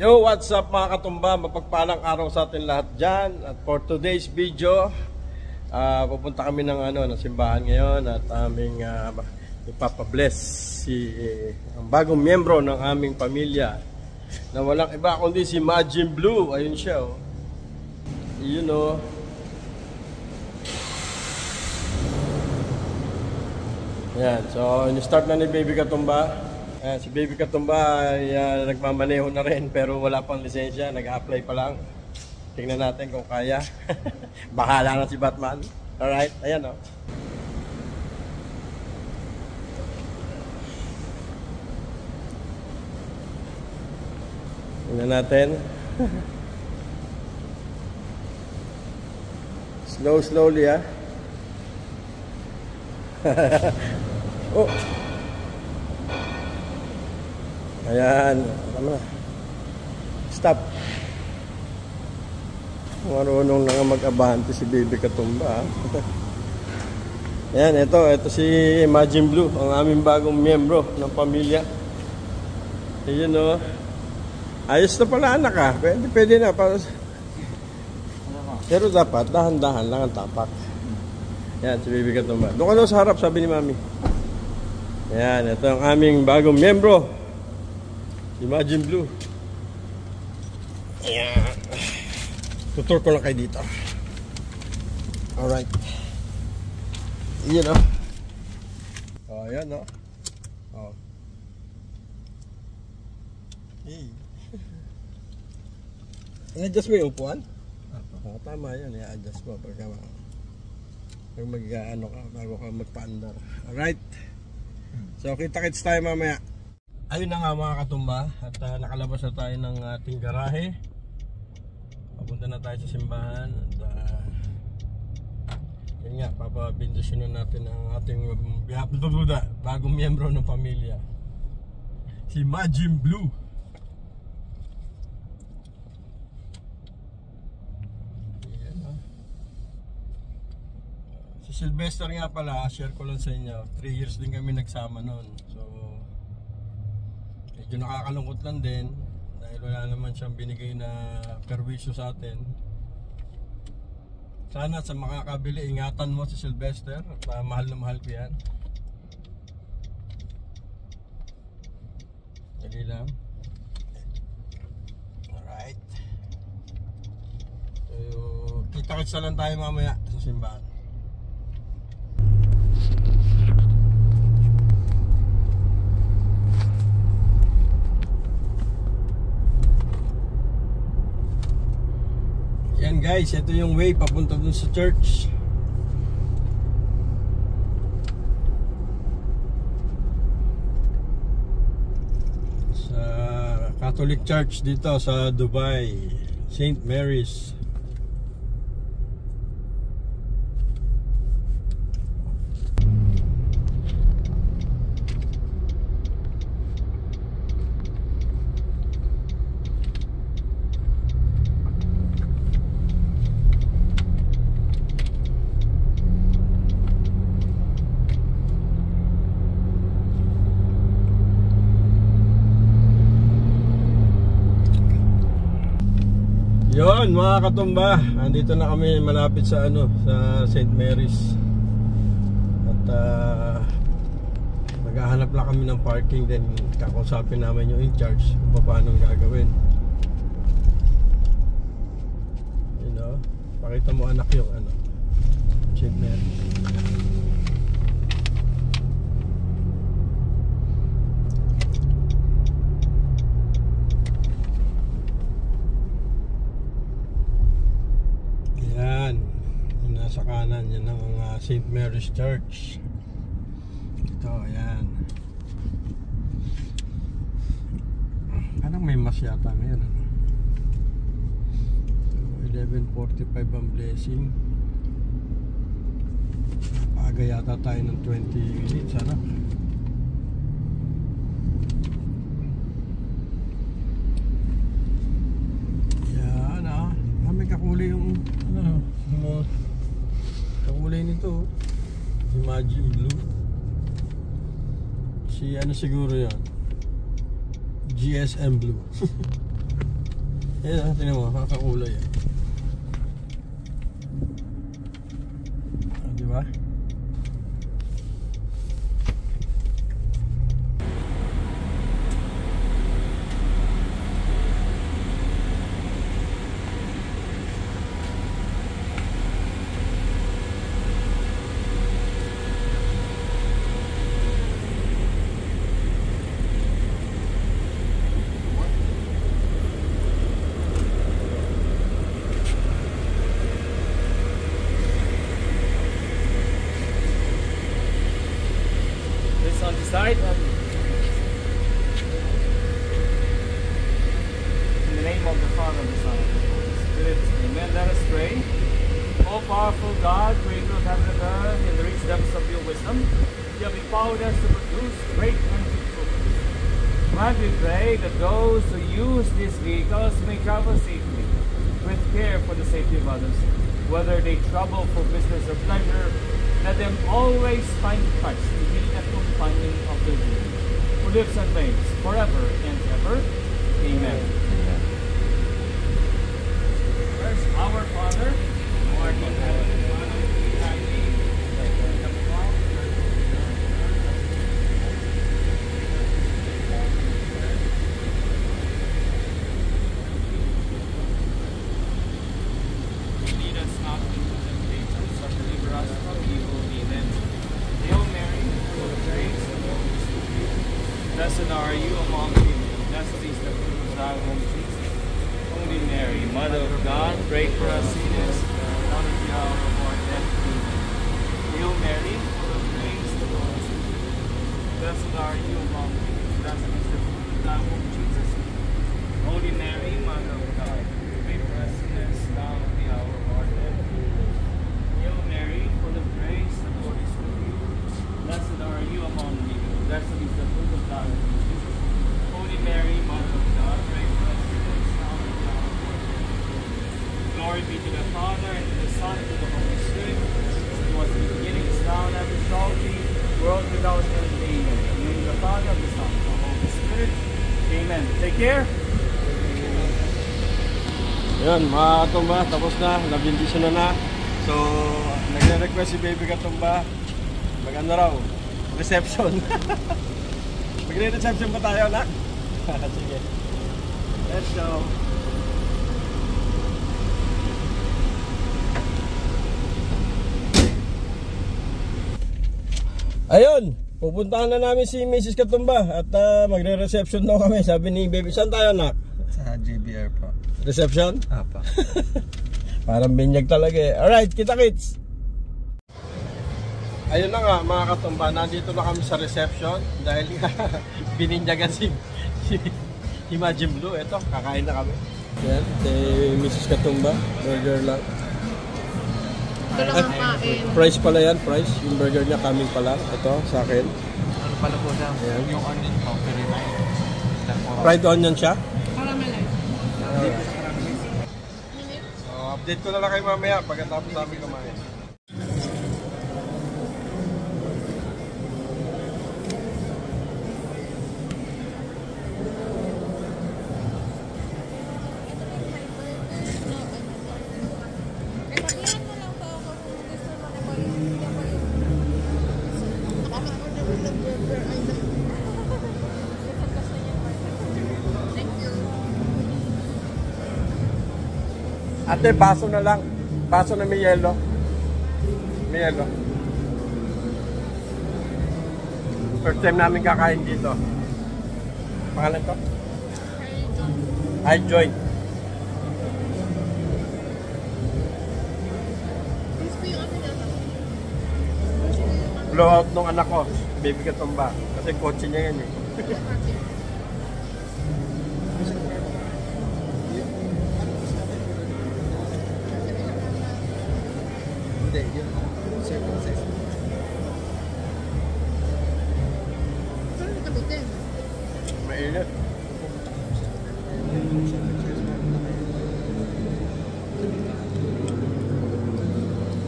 Yo, what's up mga katumba? Mapagpalang araw sa atin lahat dyan. At for today's video, pupunta kami ng simbahan ngayon at aming ipapabless ang bagong miyembro ng aming pamilya na walang iba kundi si Majin Blue. Ayun siya, oh. Yun, oh. Yan, so in-start na ni Baby Katumba. Si Baby Katumba ay nagmamaneho na rin pero wala pang lisensya, nag-apply pa lang. Tingnan natin kung kaya. Bahala na si Batman. Alright, ayan, oh. Tingnan natin. Slowly, ah. Oh. Ayan, tama na. Stop. Marunong na nga mag-abante si Baby Katumba. Ayan, ito si Majin Blue, ang aming bagong miyembro ng pamilya. Ayan, oh. Ayos na pala anak, ah. Pwede na. Pero dapat, dahan-dahan lang ang tapak. Ayan, si Baby Katumba. Doon ka daw sa harap, sabi ni Mami. Ayan, ito ang aming bagong miyembro. Majin Blue. Ayan. Tutur ko lang kayo dito. Alright. Ayan, oh. Oh, ayan, oh. Oh. Hey. I-adjust mo yung upuan? Oh, tama yan. I-adjust mo pag mag-ano ka, bago ka magpa-andar. Alright. So, kita-kits tayo mamaya. Ayun na nga mga katumba, at nakalabas na tayo ng ating garahe. Papunta na tayo sa simbahan at yun nga, papabindisyonan natin ang ating bagong miyembro ng pamilya, si Majin Blue. Ayan, oh. Si Sylvester nga pala, share ko lang sa inyo, 3 years din kami nagsama noon. So medyo nakakalungkot lang din dahil wala naman siyang binigay na perwisyo sa atin. Sana sa makakabili, ingatan mo si Sylvester at mahal na mahal ko yan. Dali lang. Alright. So kita-kits na lang tayo mamaya sa simbahan. Yan guys, ito yung way papunta dun sa church. Sa Catholic Church dito sa Dubai, St. Mary's. Yon mga katumba, andito na kami malapit sa sa St. Mary's. At maghahanap lang kami ng parking, then kakausapin namin yung in charge kung paano gagawin. You know, pakita mo anak yung St. Mary's. Sa kanan, yan ang St. Mary's Church. Ito, ayan. Anong may mas yata ngayon, 11:45 ang blessing. Paaga yata tayo ng 20 minutes, ano? Yan, may kakulay yung kakulay nito, si Majin Blue. Si siguro yan, GSM Blue. Yan, tingnan mo, kakakulay. Di ba? On the side. In the name of the Father, the Son, and the Holy Spirit. Amen. Let us pray. O powerful God, creator of heaven and earth, in the rich depths of your wisdom, you have empowered us to produce great and fruitful fruits. Grant, we pray, that those who use these vehicles may travel safely, with care for the safety of others. Whether they travel for business or pleasure, let them always find Christ to be a companion of their journey, who lives and reigns forever and ever. Amen. First, our Father, who art in heaven, hallowed be thy name. Thy kingdom come, thy will be done on earth as it is in heaven. Lead us not into temptation, but deliver us from evil. Amen. Hail Mary, full of grace, the Lord is with you. Blessed are you among women. Blessed is the fruit of thy womb, Jesus. Holy Mary, Mother of God, pray for us sinners, now at the hour of our death. Amen. Hail Mary, full of grace, the Lord is with you. Blessed are you among women. Blessed is the fruit of thy womb, Jesus. Holy Mary, Mother of God, pray for us sinners, now at the hour of our death. Hail Mary, full of grace, the Lord is with you. Blessed are you among women. Blessed is the fruit of thy womb, Jesus. Holy Mary, Mother of God, pray for us sinners, now and at the hour of our death. Glory be to the Father, and to the Son, and to the Holy Spirit, as it was in the beginning, is now, and ever shall be, world without end. Amen. In the name of the Father, of the Son, and of the Holy Spirit. Amen. Take care. Yun, mga katumba, tapos na, nabindisyon na. So, nagre-request si Baby Katumba, mag-ano raw, reception. Magre-reception ba tayo, nak? Sige. Let's go. Ayun, pupuntahan na namin si Mrs. Katumba at magre-reception daw kami. Sabi ni Baby, saan tayo, nak? Sa JBR po. Reception? Apa. Parang binyag talaga eh. Alright, kita-kits! Ayun na nga mga katumba, nandito na kami sa reception dahil bininyagan si Imagine Blue. Ito, kakain na kami. Yan, kay Mrs. Katumba, burger lang. Ito lang ang kain. Price pala yan, price. Yung burger niya coming pa lang. Ito, sa akin. Ano pala po siya? Ayan. Yung onion po, very nice. Fried onion siya. Caramelize. So, update ko na lang kayo mamaya pagkatapos namin kumain. Ate, baso na lang. Baso na may yelo. May yelo. First time namin kakain dito. Pangalan to? Hi, Joy. Blowout nung anak ko, Baby Katumba. Kasi kotse niya yan eh. Hindi, yun. Second size. Saan ito bitin? Mainit.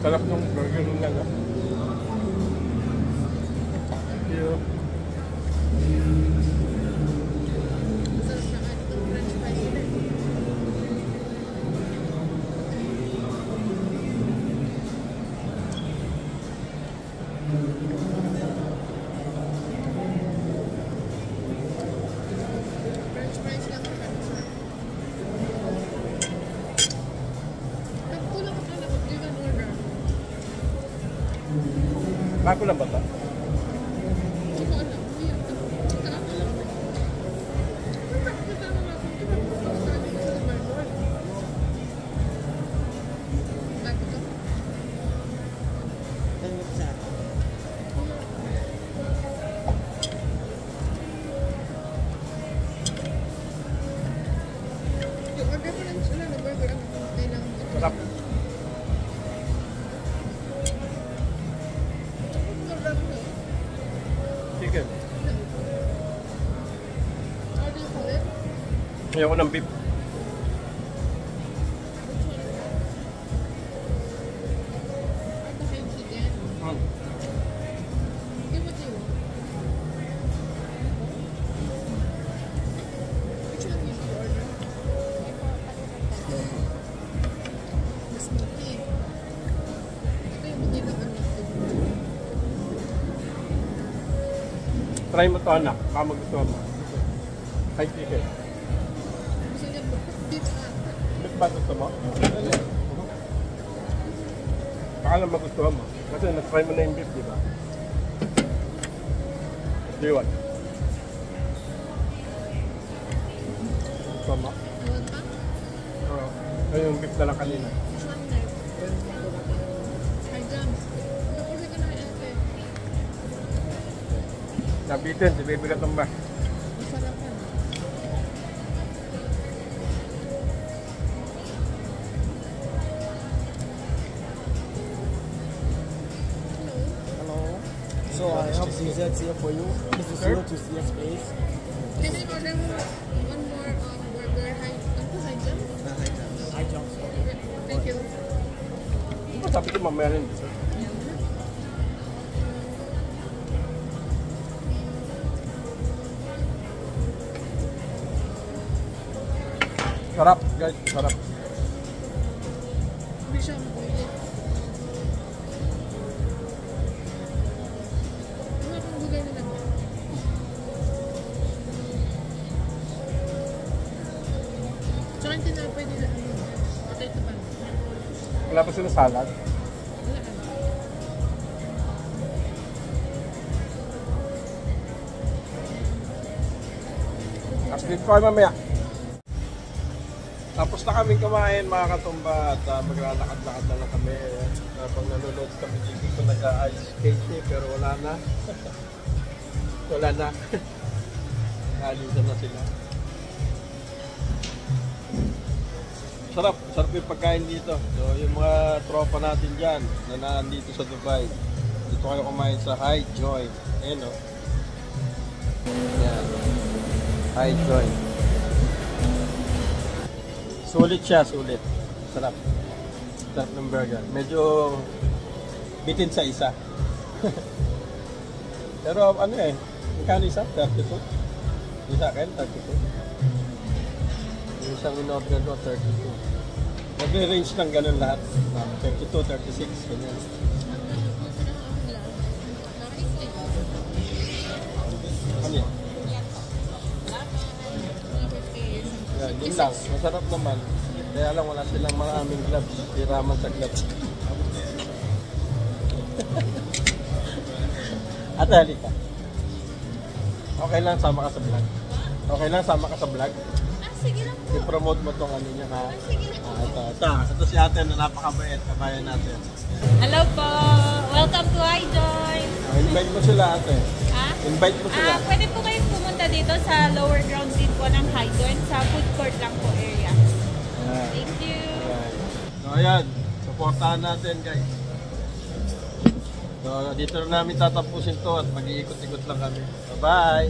Sarap nung burger nung lang. Sarap na nga itong french fries nila. Bago lang ba ito? Hindi ko alam. Yung order ko lang sila, nag-burger ang kumpay ng Sarap. Chicken. How do you call it? Ayoko ng beef. Fried chicken. Mm. Give what you want. Which one did you order? The smoky. Ito yung hindi na anak ko. Try mo to anak, baka magustuhan mo. Hi chicken. Gusto niya beef ata. Beef ba gusto mo? Baka lang magustuhan mo. Kasi na-try mo na yung beef, di ba? Do you want? Gusto mo? Ewan pa? Oo. Ay, yung beef na lang kanina. Which one next? High jumps. Kapag ka na ate. Nabitin, si Baby Katumba. Masarap yan. Hello. Hello. So I have desserts here for you. This is Sure. your to see your space. Can I order one more burger high jumps? I jump. Thank you. Di ba sabi ko mamaya rin dessert? Sarap, guys. Sarap. Hindi siya makulit. Ano pang gulay nila ba? Tsaka yung tinapay nila ano? Patay ito ba? Wala pa sila salad. Wala ano? Update ko kayo mamaya. Tapos na kami kumain mga katumba at maglalakad-lakad na lang kami. Pag nanonood kami dito ko nag-ice skate pero wala na. Wala na. Nalisan na sila. Sarap. Sarap yung pagkain dito. So yung mga tropa natin dyan na nandito sa Dubai. Dito kayo kumain sa High Joy. Ayan o. Yan. High Joy. Sulit siya, sulit. Sarap. Sarap ng burger. Medyo bitin sa isa. Pero ano eh, magkano isa? 32? Isa akin, 32. Yung isang in-order ko, 32. Nagre-range ng ganun lahat. 32, 36, ganyan. Ano yan? Yan, yun lang. Masarap naman. Kaya lang wala silang maraming gloves. Hiraman sa gloves. Ate, halika. Okay lang, sama ka sa vlog. Okay lang, sama ka sa vlog. Sige lang po. I-promote mo tong ano niya ha. Sige lang. Ito si ate na napakabait. Kabayan natin. Hello po! Welcome to iJoy! Invite mo sila ate. Ah? Invite mo sila. Pwede po kayong pumunta dito sa lower ground din po ng iJoy sa food court lang po area. Ayan. Thank you! Ayan. So ayan, supportahan natin guys. So dito na namin tatapusin to at mag-iikot-ikot lang kami. Bye-bye!